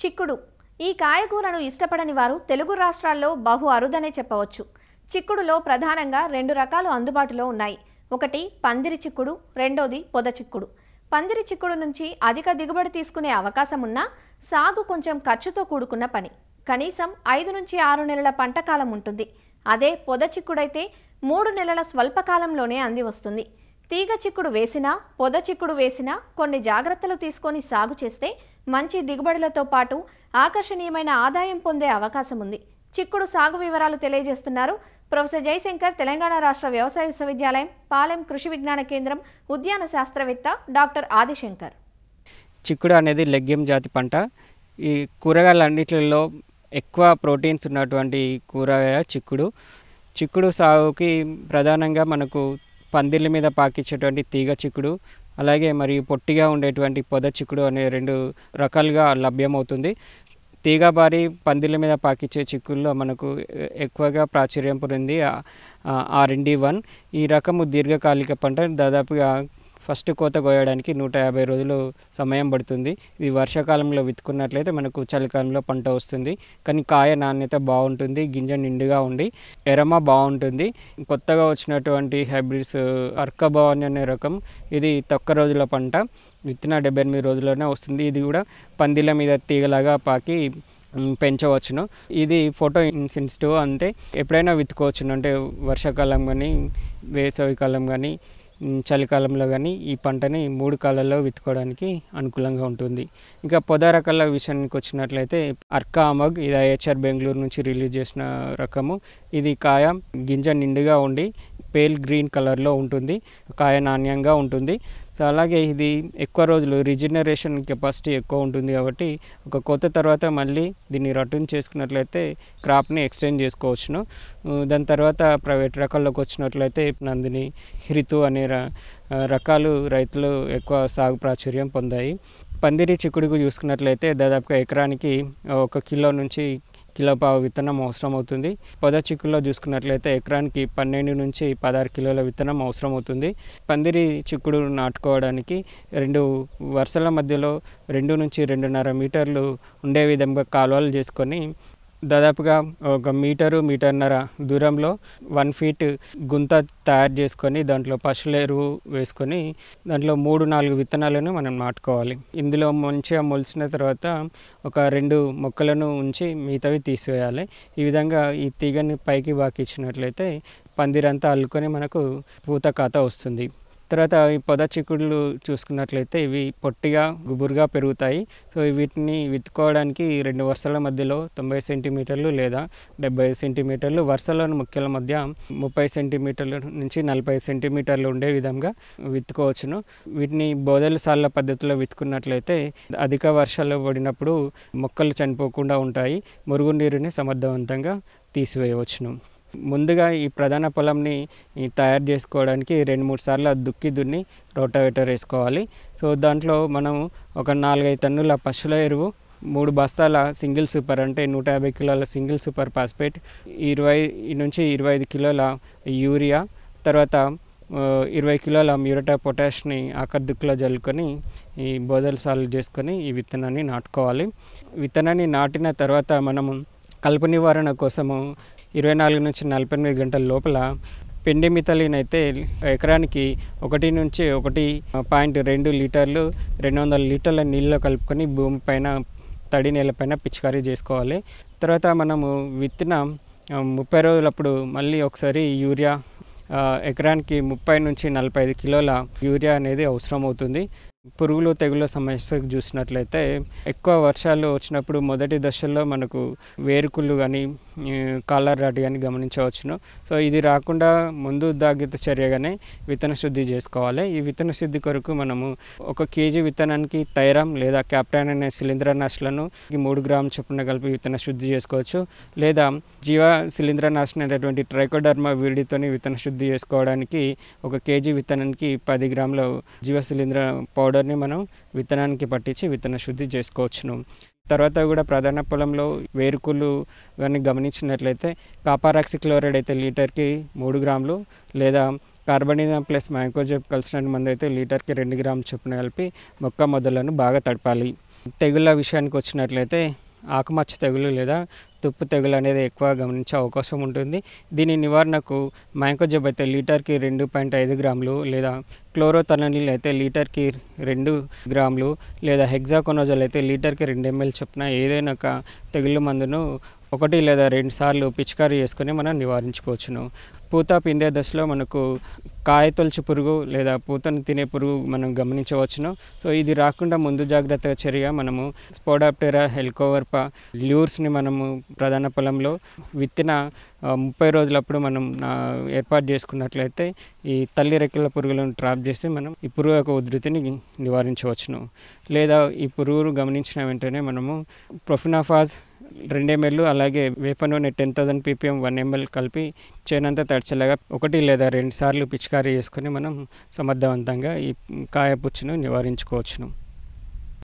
చిక్కుడు ఈ కాయగూరను ఇష్టపడని వారు తెలుగు రాష్ట్రాల్లో బహు అరుదనే చెప్పవచ్చు. చిక్కుడులో ప్రధానంగా రెండు రకాలు అందుబాటులో ఉన్నాయి. ఒకటి పందిరి చిక్కుడు, రెండోది పొద చిక్కుడు. పందిరి చిక్కుడు నుంచి అధిక దిగుబడి తీసుకునే అవకాశం ఉన్నా సాగు కొంచెం ఖర్చుతో కూడుకున్న పని. కనీసం 5 నుంచి 6 నెలల పంట కాలం ఉంటుంది. అదే పొద చిక్కుడైతే 3 నెలల స్వల్పకాలంలోనే అంది వస్తుంది. తీగ చిక్కుడు వేసినా పొద చిక్కుడు వేసినా కొన్ని జాగ్రత్తలు తీసుకొని సాగు చేస్తే మంచి దిగుబడులతో పాటు ఆకర్షణీయమైన ఆదాయం పొందే అవకాశం ఉంది. చిక్కుడు సాగు వివరాలు తెలియజేస్తున్నారు ప్రొఫెసర్ జయశంకర్, తెలంగాణ రాష్ట్ర వ్యవసాయ విశ్వవిద్యాలయం పాలెం కృషి విజ్ఞాన కేంద్రం ఉద్యాన శాస్త్రవేత్త డాక్టర్ ఆదిశంకర్. చిక్కుడు అనేది లెగ్యూమ్ జాతి పంట. ఈ కూరగాయలన్నిటిలో ఎక్కువ ప్రోటీన్స్ ఉన్నటువంటి కూరగాయ చిక్కుడు. చిక్కుడు సాగుకి ప్రధానంగా మనకు పందిళ్ళ మీద పాకించేటువంటి తీగ చిక్కుడు, అలాగే మరియు పొట్టిగా ఉండేటువంటి పొద చిక్కుడు అనే 2 రకాలుగా లభ్యమవుతుంది. తీగబారి పందిళ్ళ మీద పాకించే చిక్కుల్లో మనకు ఎక్కువగా ప్రాచుర్యం పొందింది R&D1. ఈ రకము దీర్ఘకాలిక పంట. దాదాపుగా ఫస్ట్ కోత కోయడానికి 150 రోజులు సమయం పడుతుంది. ఇది వర్షాకాలంలో విత్తుకున్నట్లయితే మనకు చలికాలంలో పంట వస్తుంది. కానీ కాయ నాణ్యత బాగుంటుంది, గింజ నిండుగా ఉండి ఎరమ బాగుంటుంది. కొత్తగా వచ్చినటువంటి హైబ్రిడ్స్ అర్కభవాని అనే రకం, ఇది తక్కువ రోజుల పంట, విత్తిన 78 రోజుల్లోనే వస్తుంది. ఇది కూడా పందిళ్ళ మీద తీగలాగా పాకి పెంచవచ్చును. ఇది ఫోటో సెన్సిటివ్, అంటే ఎప్పుడైనా విత్తుకోవచ్చును. అంటే వర్షాకాలం కానీ, వేసవికాలం కానీ, చలికాలంలో కానీ ఈ పంటని 3 కాలాల్లో విత్తుకోవడానికి అనుకూలంగా ఉంటుంది. ఇంకా పొద రకాల విషయానికి వచ్చినట్లయితే అర్కా అమగ్, ఇది IHR బెంగళూరు నుంచి రిలీజ్ చేసిన రకము. ఇది కాయ గింజ నిండుగా ఉండి పేల్ గ్రీన్ కలర్లో ఉంటుంది, కాయ నాణ్యంగా ఉంటుంది. సో అలాగే ఇది ఎక్కువ రోజులు రిజనరేషన్ కెపాసిటీ ఎక్కువ ఉంటుంది కాబట్టి ఒక కోత తర్వాత మళ్ళీ దీన్ని రటన్ చేసుకున్నట్లయితే క్రాప్ని ఎక్స్టెండ్ చేసుకోవచ్చును. దాని తర్వాత ప్రైవేట్ రకాల్లోకి వచ్చినట్లయితే నందిని, హిరితు అనే రకాలు రైతులు ఎక్కువ సాగు ప్రాచుర్యం పొందాయి. పందిరి చిక్కుడుకు చూసుకున్నట్లయితే దాదాపుగా ఎకరానికి 1 కిలో నుంచి కిలోపావు విత్తనం అవసరం అవుతుంది. పొద చిక్కుల్లో చూసుకున్నట్లయితే ఎకరానికి 12 నుంచి 16 కిలోల విత్తనం అవసరం అవుతుంది. పందిరి చిక్కుడు నాటుకోవడానికి 2 వరుసల మధ్యలో 2 నుంచి 2.5 మీటర్లు ఉండే విధంగా కాలువలు చేసుకొని దాదాపుగా 1 మీటరు, మీటర్న్నర దూరంలో 1 ఫీట్ గుంత తయారు చేసుకొని దాంట్లో పశువుల ఎరువు వేసుకొని దాంట్లో 3-4 విత్తనాలను మనం నాటుకోవాలి. ఇందులో మంచిగా మొలిసిన తర్వాత ఒక 2 మొక్కలను ఉంచి మిగతావి తీసివేయాలి. ఈ విధంగా ఈ తీగని పైకి బాకిచ్చినట్లయితే పందిరంతా అల్లుకొని మనకు పూత ఖాతా వస్తుంది. తర్వాత ఈ పొద చిక్కుడులు చూసుకున్నట్లయితే ఇవి పొట్టిగా గుబురుగా పెరుగుతాయి. సో వీటిని విత్తుకోవడానికి 2 వరుసల మధ్యలో 90 సెంటీమీటర్లు లేదా 70 సెంటీమీటర్లు, వరుసలను మొక్కల మధ్య 30 సెంటీమీటర్ల నుంచి 40 సెంటీమీటర్లు ఉండే విధంగా విత్తుకోవచ్చును. వీటిని బోదెలు సాళ్ళ పద్ధతిలో విత్తుకున్నట్లయితే అధిక వర్షాలు పడినప్పుడు మొక్కలు చనిపోకుండా ఉంటాయి. మురుగునీరుని సమర్థవంతంగా తీసివేయవచ్చును. ముందుగా ఈ ప్రధాన పొలంని తయారు చేసుకోవడానికి 2-3 సార్లు దున్ని రోటావేటర్ వేసుకోవాలి. సో దాంట్లో మనం ఒక 4-5 టన్నుల పశువుల ఎరువు, 3 బస్తాల సింగిల్ సూపర్, అంటే 150 కిలోల సింగిల్ సూపర్ ఫాస్ఫేట్, 20 నుంచి 25 కిలోల యూరియా, తర్వాత 20 కిలోల మ్యూరేట్ ఆఫ్ పొటాష్ని ఆఖరి దుక్కులో జల్లుకొని ఈ బోదెలు సార్లు చేసుకొని ఈ విత్తనాన్ని నాటుకోవాలి. విత్తనాన్ని నాటిన తర్వాత మనము కలుపు నివారణ కోసము 24 నుంచి 48 గంటల లోపల పెండిమిథలిన్ అయితే ఎకరానికి 1 నుంచి 1.2 లీటర్లు 200 లీటర్ల నీళ్ళలో కలుపుకొని భూమిపైన, తడి నేలపైన పిచికారీ చేసుకోవాలి. తర్వాత మనము విత్తిన 30 రోజులప్పుడు మళ్ళీ ఒకసారి యూరియా, ఎకరానికి 30 నుంచి 45 కిలోల యూరియా అనేది అవసరం అవుతుంది. పురుగులు తెగుల సమస్య చూసినట్లయితే ఎక్కువ వర్షాలు వచ్చినప్పుడు మొదటి దశల్లో మనకు వేరుకుళ్ళు కానీ, కాలర్ రాటి కానీ గమనించవచ్చును. సో ఇది రాకుండా ముందు జాగ్రత్త చర్యగానే విత్తన శుద్ధి చేసుకోవాలి. ఈ విత్తన శుద్ధి కొరకు మనము 1 కేజీ విత్తనానికి థైరామ్ లేదా క్యాప్టాన్ అనే శిలీంద్రనాశులను 3 గ్రాముల చొప్పున కలిపి విత్తన శుద్ధి చేసుకోవచ్చు. లేదా జీవ శిలీంద్రనాశనం అనేటువంటి ట్రైకోడర్మా వీడితోని విత్తన శుద్ధి చేసుకోవడానికి 1 కేజీ విత్తనానికి 10 గ్రాముల జీవ శిలీంద్ర పౌడర్ని మనం విత్తనానికి పట్టించి విత్తన శుద్ధి చేసుకోవచ్చును. తర్వాత కూడా ప్రధాన పొలంలో వేరుకుళ్ళు కానీ గమనించినట్లయితే కాపర్ ఆక్సిక్లోరైడ్ అయితే లీటర్కి 3 గ్రాములు, లేదా కార్బనిజం ప్లస్ మ్యాంకోజెబ్ కలిసిన మందు అయితే లీటర్కి 2 గ్రాముల చొప్పున కలిపి మొక్క మొదలను బాగా తడపాలి. తెగుళ్ళ విషయానికి వచ్చినట్లయితే ఆకుమచ్చ తెగులు లేదా తుప్పు తెగులు అనేది ఎక్కువ గమనించే అవకాశం ఉంటుంది. దీని నివారణకు మ్యాంకోజెబ్ అయితే లీటర్కి 2.5 గ్రాములు లేదా క్లోరోథననిల్ అయితే లీటర్కి 2 గ్రాములు లేదా హెగ్జాకోనజోల్ అయితే లీటర్కి 2 ml చొప్పున ఏదైనా ఒక తెగుళ్ళ మందును 1 లేదా 2 సార్లు పిచికారీ చేసుకొని మనం నివారించుకోవచ్చును. పూత పిందే దశలో మనకు కాయ తొలచు పురుగు లేదా పూతను తినే పురుగు మనం గమనించవచ్చును. సో ఇది రాకుండా ముందు జాగ్రత్త చర్యగా మనము స్పోడాప్టెరా హెలికోవర్పా ల్యూర్స్ని మనము ప్రధాన పొలంలో విత్తిన 30 రోజులప్పుడు మనం ఏర్పాటు చేసుకున్నట్లయితే ఈ తల్లి రెక్కల పురుగులను ట్రాప్ చేసి మనం ఈ పురుగు యొక్క ఉధృతిని నివారించవచ్చును. లేదా ఈ పురుగును గమనించిన వెంటనే మనము ప్రొఫినాఫాజ్ 2 ml అలాగే వేప నూనె 10,000 ppm 1 ml కలిపి చేనంతా తడిచేలాగా 1 లేదా 2 సార్లు పిచికారీ చేసుకొని మనం సమర్థవంతంగా ఈ కాయపుచ్చును నివారించుకోవచ్చును.